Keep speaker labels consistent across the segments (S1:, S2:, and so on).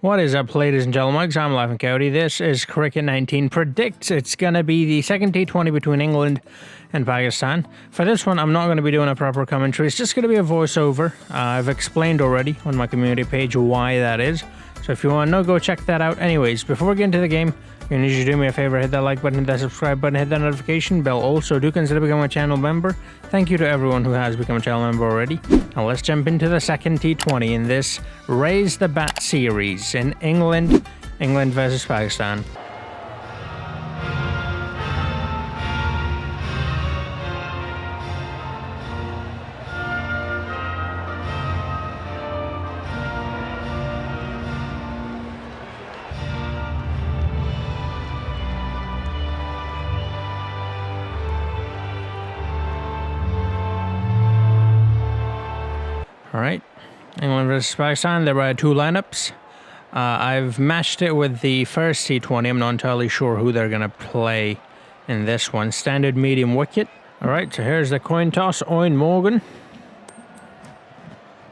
S1: What is up, ladies and gentlemen? I'm live in Coyote. This is Cricket 19 predicts it's going to be the second T20 between England and Pakistan. For this one, I'm not going to be doing a proper commentary. It's just going to be a voiceover. I've explained already on my community page why that is. So if you want to know, go check that out. Anyways, before we get into the game, you need to do me a favor, hit that like button, hit that subscribe button, hit that notification bell. Also, do consider becoming a channel member. Thank you to everyone who has become a channel member already. Now let's jump into the second T20 in this Raise the Bat series in England versus Pakistan. Alright, England versus Pakistan, there are two lineups. I've matched it with the first T20. I'm not entirely sure who they're going to play in this one. Standard medium wicket. Alright, so here's the coin toss. Eoin Morgan.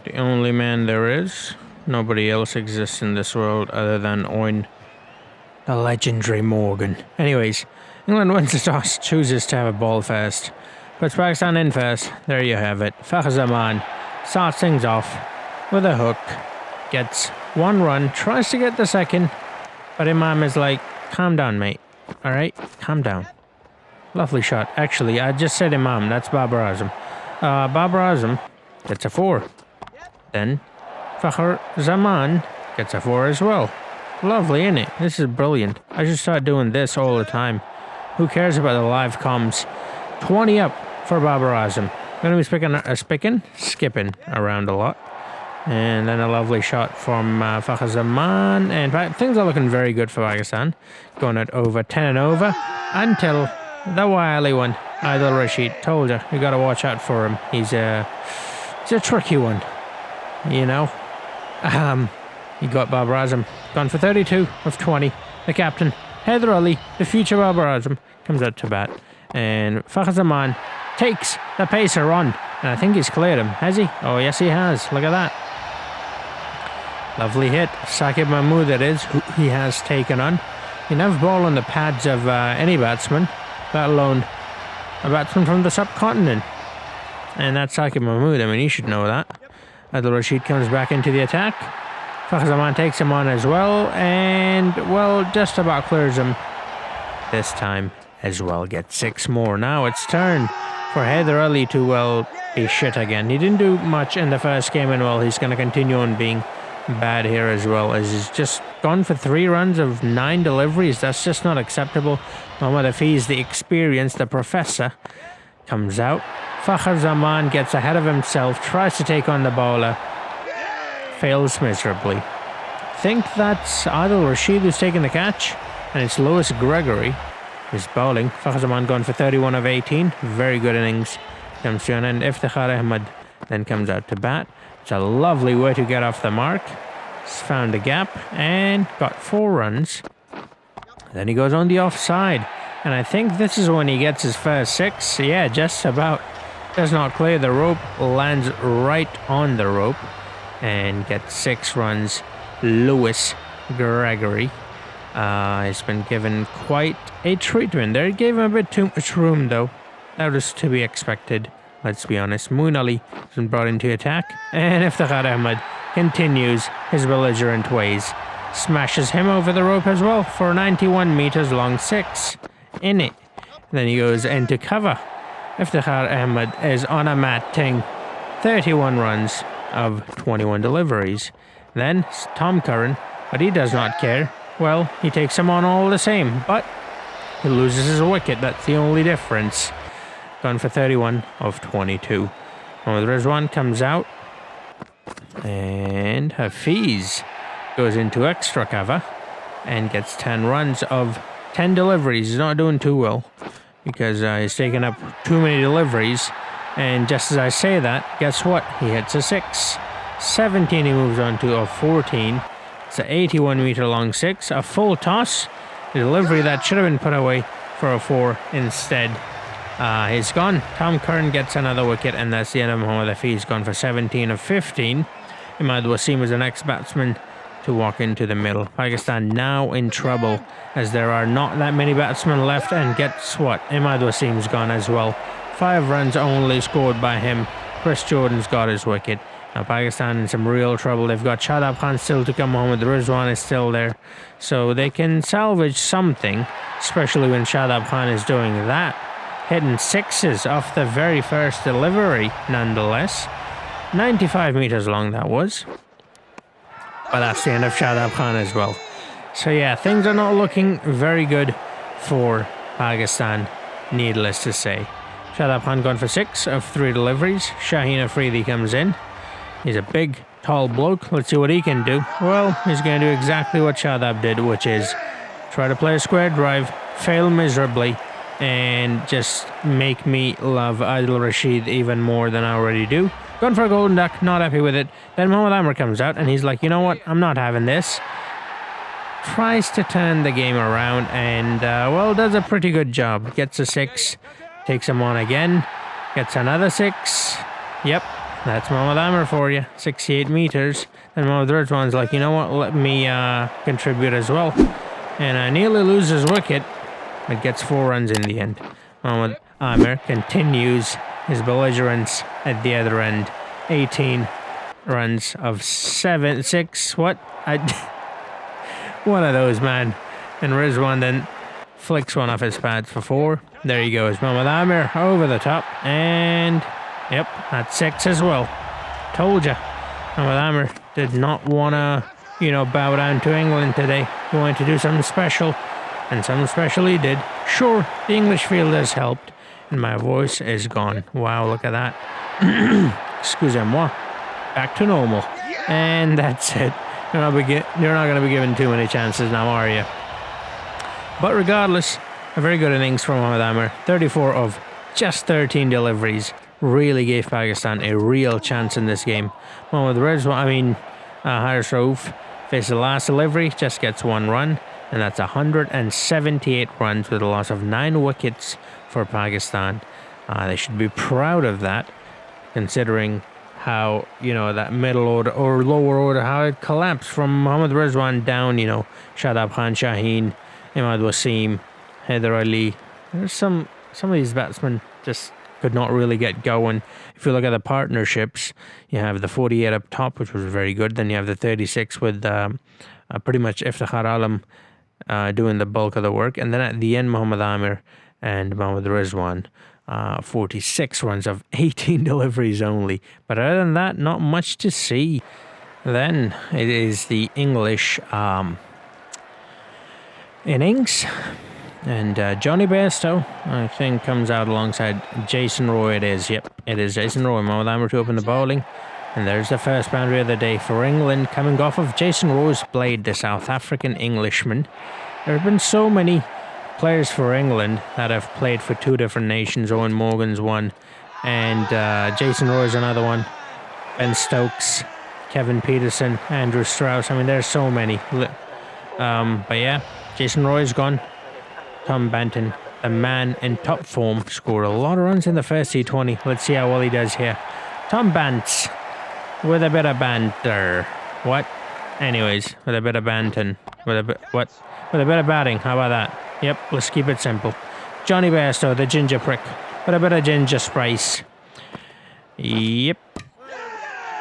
S1: The only man there is. Nobody else exists in this world other than Eoin, the legendary Morgan. Anyways, England wins the toss, chooses to have a ball first. Puts Pakistan in first. There you have it. Fakhar Zaman starts things off with a hook, gets one run, tries to get the second, but Imam is like, calm down, mate. Alright, calm down. Lovely shot. Actually, I just said Imam, that's Babar Azam. Babar Azam gets a 4. Then Fakhar Zaman gets a 4 as well. Lovely, innit? This is brilliant. I should start doing this all the time. Who cares about the live comms? 20 up for Babar Azam. Going to be skipping around a lot. And then a lovely shot from Fakhar Zaman. And things are looking very good for Pakistan. Going at over 10 and over. Until the wily one, Adil Rashid. Told you, you got to watch out for him. He's a tricky one. You know. He got Babar Azam. Gone for 32 of 20. The captain, Haider Ali, the future Babar Azam, comes out to bat. And Fakhar Zaman takes the pacer on, and I think he's cleared him. Has he? Oh, yes, he has. Look at that. Lovely hit. Saqib Mahmood, that is, who he has taken on. You never ball on the pads of any batsman, let alone a batsman from the subcontinent. And that's Saqib Mahmood. I mean, you should know that. Adil Rashid comes back into the attack. Fakhar Zaman takes him on as well, and, well, just about clears him this time as well. Gets 6 more. Now it's turn for Haider Ali to, well, be shit again. He didn't do much in the first game, and, well, he's going to continue on being bad here as well, as he's just gone for 3 runs of 9 deliveries. That's just not acceptable. Mohammad Hafiz, the experienced, the professor, comes out. Fakhar Zaman gets ahead of himself, tries to take on the bowler, fails miserably. I think that's Adil Rashid who's taking the catch, and it's Lewis Gregory is bowling. Fakhar Zaman gone for 31 of 18. Very good innings. Comes to an end. Iftikhar Ahmed then comes out to bat. It's a lovely way to get off the mark. He's found a gap and got 4 runs. Then he goes on the offside. And I think this is when he gets his first 6. Yeah, just about. Does not clear the rope. Lands right on the rope. And gets 6 runs. Lewis Gregory. He's been given quite a treatment there. It gave him a bit too much room, though. That was to be expected, let's be honest. Moeen Ali has been brought into attack. And Iftikhar Ahmed continues his belligerent ways. Smashes him over the rope as well for a 91 meters long 6. In it. Then he goes into cover. Iftikhar Ahmed is on a mat ting. 31 runs of 21 deliveries. Then Tom Curran, but he does not care. Well, he takes him on all the same, but he loses his wicket. That's the only difference. Gone for 31 of 22. Mohammad Rizwan comes out, and Hafiz goes into extra cover and gets 10 runs of 10 deliveries. He's not doing too well because he's taking up too many deliveries. And just as I say that, guess what? He hits a 6. 17 he moves on to a 14. It's an 81 meter long 6, a full toss. The delivery that should have been put away for a 4 instead. He's gone. Tom Curran gets another wicket, and that's the end of Mohammad Hafiz. Gone for 17 of 15. Imad Wasim is the next batsman to walk into the middle. Pakistan now in trouble as there are not that many batsmen left, and guess what? Imad Wasim's gone as well. 5 runs only scored by him. Chris Jordan's got his wicket. Now Pakistan in some real trouble. They've got Shadab Khan still to come home, with Rizwan is still there. So they can salvage something, especially when Shadab Khan is doing that. Hitting 6s off the very first delivery, nonetheless. 95 metres long that was. But that's the end of Shadab Khan as well. So yeah, things are not looking very good for Pakistan, needless to say. Shadab Khan gone for 6 of 3 deliveries. Shaheen Afridi comes in. He's a big, tall bloke. Let's see what he can do. Well, he's going to do exactly what Shadab did, which is try to play a square drive, fail miserably, and just make me love Adil Rashid even more than I already do. Gone for a golden duck, not happy with it. Then Mohammad Amir comes out and he's like, you know what, I'm not having this. Tries to turn the game around and, well, does a pretty good job. Gets a 6, takes him on again, gets another 6. Yep, that's Mohammad Amir for you, 68 metres. And Mohammad Rizwan's like, you know what, let me contribute as well. And nearly loses wicket, but gets 4 runs in the end. Mohammad Amir continues his belligerence at the other end. 18 runs of 6. What? One of those, man. And Rizwan then flicks one off his pads for 4. There he goes. Mohammad Amir over the top. And, yep, that's 6 as well. Told ya. Mohammad Amir did not want to, bow down to England today. He wanted to do something special. And something special he did. Sure, the English fielders helped. And my voice is gone. Wow, look at that. Excusez-moi. Back to normal. And that's it. You're not going to be given too many chances now, are you? But regardless, a very good innings from Mohammad Amir. 34 of just 13 deliveries. Really gave Pakistan a real chance in this game. Mohammad Rizwan, Haris Rauf faced the last delivery, just gets 1 run. And that's 178 runs with a loss of 9 wickets for Pakistan. They should be proud of that, considering how, that middle order or lower order, how it collapsed from Mohammad Rizwan down, Shadab Khan, Shaheen, Imad Wasim, Haider Ali. There's some of these batsmen just could not really get going. If you look at the partnerships, you have the 48 up top, which was very good. Then you have the 36 with pretty much Iftikhar Alam doing the bulk of the work. And then at the end, Mohammad Amir and Mohammad Rizwan, 46 runs of 18 deliveries only. But other than that, not much to see. Then it is the English innings. And Johnny Bairstow, I think, comes out alongside Jason Roy. It is, yep, it is Jason Roy. Mohammad Amir to open the bowling. And there's the first boundary of the day for England, coming off of Jason Roy's blade, the South African Englishman. There have been so many players for England that have played for 2 different nations. Owen Morgan's one, and Jason Roy's another one. Ben Stokes, Kevin Peterson, Andrew Strauss. There's so many. But yeah, Jason Roy's gone. Tom Banton, the man in top form, scored a lot of runs in the first T20. Let's see how well he does here. Tom Bantz with a bit of banter. What? Anyways, with a bit of banting. With a bit of batting. How about that? Yep, let's keep it simple. Johnny Bairstow, the ginger prick, with a bit of ginger spice. Yep.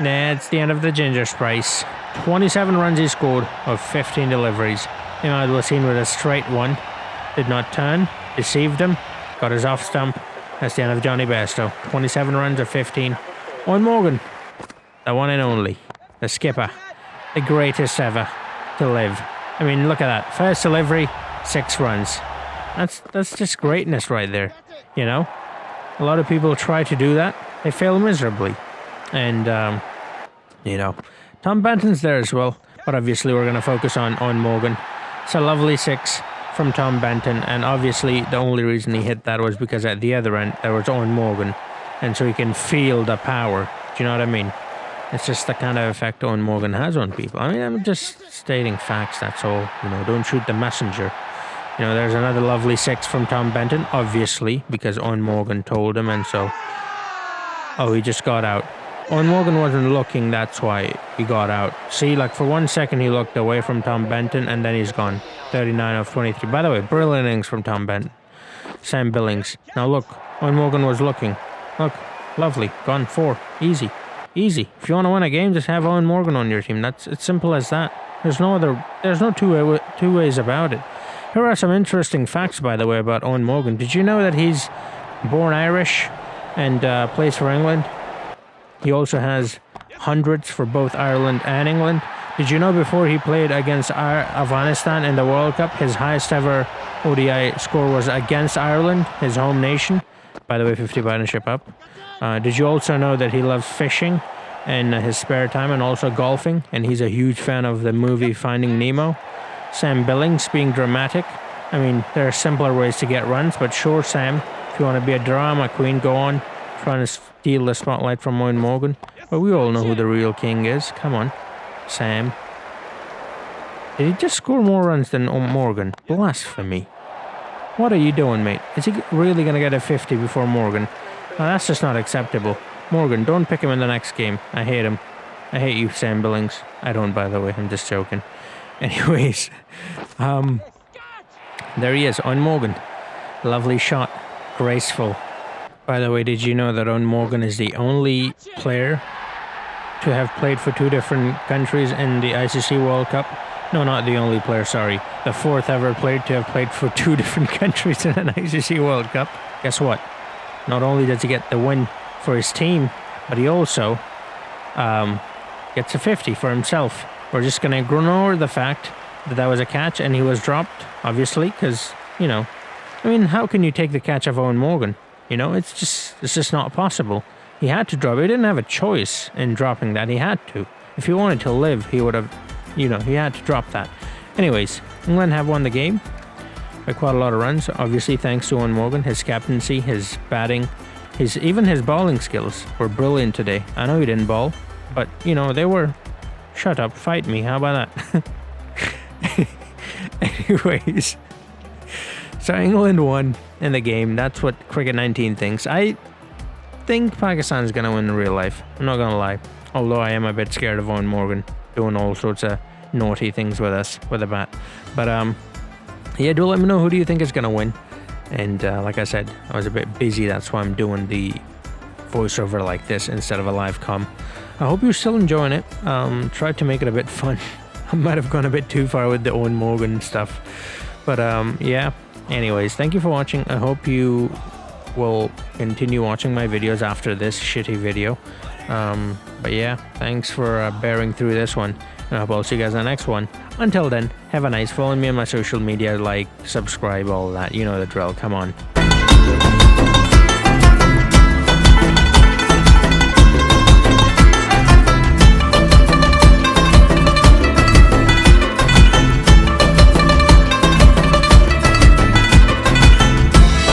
S1: That's the end of the ginger spice. 27 runs he scored of 15 deliveries. Imad Wasim with a straight one. Did not turn. Deceived him. Got his off stump. That's the end of Johnny Bairstow. 27 runs of 15. Owen Morgan, the one and only. The skipper. The greatest ever to live. Look at that. First delivery, 6 runs. That's just greatness right there. A lot of people try to do that. They fail miserably. And, Tom Banton's there as well. But obviously we're going to focus on Morgan. It's a lovely 6 from Tom Banton. And obviously the only reason he hit that was because at the other end there was Owen Morgan. And so he can feel the power. Do you know what I mean? It's just the kind of effect Owen Morgan has on people. I'm just stating facts, that's all. Don't shoot the messenger. There's another lovely 6 from Tom Benton, obviously, because Owen Morgan told him, and so... Oh, he just got out. Owen Morgan wasn't looking, that's why he got out. See, like for 1 second he looked away from Tom Benton and then he's gone. 39 of 23. By the way, brilliant innings from Tom Benton. Sam Billings. Now look, Owen Morgan was looking. Look, lovely. Gone 4. Easy. Easy. If you want to win a game, just have Owen Morgan on your team. That's it's simple as that. There's no two ways about it. Here are some interesting facts, by the way, about Owen Morgan. Did you know that he's born Irish and plays for England? He also has hundreds for both Ireland and England. Did you know before he played against Afghanistan in the World Cup, his highest ever ODI score was against Ireland, his home nation? By the way, 50 partnership up. Did you also know that he loves fishing in his spare time and also golfing? And he's a huge fan of the movie Finding Nemo. Sam Billings, being dramatic. I mean, there are simpler ways to get runs, but sure, Sam, if you want to be a drama queen, go on. Trying to steal the spotlight from Owen Morgan. But we all know who the real king is. Come on, Sam. Did he just score more runs than Morgan? Blasphemy. What are you doing, mate? Is he really going to get a 50 before Morgan? No, that's just not acceptable. Morgan, don't pick him in the next game. I hate him. I hate you, Sam Billings. I don't, by the way. I'm just joking. Anyways, there he is, Owen Morgan. Lovely shot. Graceful. By the way, did you know that Owen Morgan is the only player to have played for 2 different countries in the ICC World Cup? No, not the only player, sorry. The 4th ever player to have played for 2 different countries in an ICC World Cup. Guess what? Not only does he get the win for his team, but he also gets a 50 for himself. We're just going to ignore the fact that that was a catch and he was dropped, obviously, because, you know, I mean, how can you take the catch of Owen Morgan? You know, it's just not possible. He had to drop it. He didn't have a choice in dropping that. He had to. If he wanted to live, he would have, you know, he had to drop that. Anyways, England have won the game by quite a lot of runs. Obviously, thanks to Owen Morgan, his captaincy, his batting, even his bowling skills were brilliant today. I know he didn't bowl, but, you know, they were... Shut up, fight me. How about that? Anyways... So England won in the game. That's what Cricket 19 thinks. I think Pakistan's going to win in real life. I'm not going to lie. Although I am a bit scared of Owen Morgan doing all sorts of naughty things with us, with a bat. But, yeah, do let me know who do you think is going to win. And like I said, I was a bit busy. That's why I'm doing the voiceover like this instead of a live comm. I hope you're still enjoying it. Tried to make it a bit fun. I might have gone a bit too far with the Owen Morgan stuff. But, yeah. Anyways, thank you for watching. I hope you will continue watching my videos after this shitty video. But yeah, thanks for bearing through this one. And I hope I'll see you guys in the next one. Until then, have a nice. Follow me on my social media, like, subscribe, all that. You know the drill. Come on.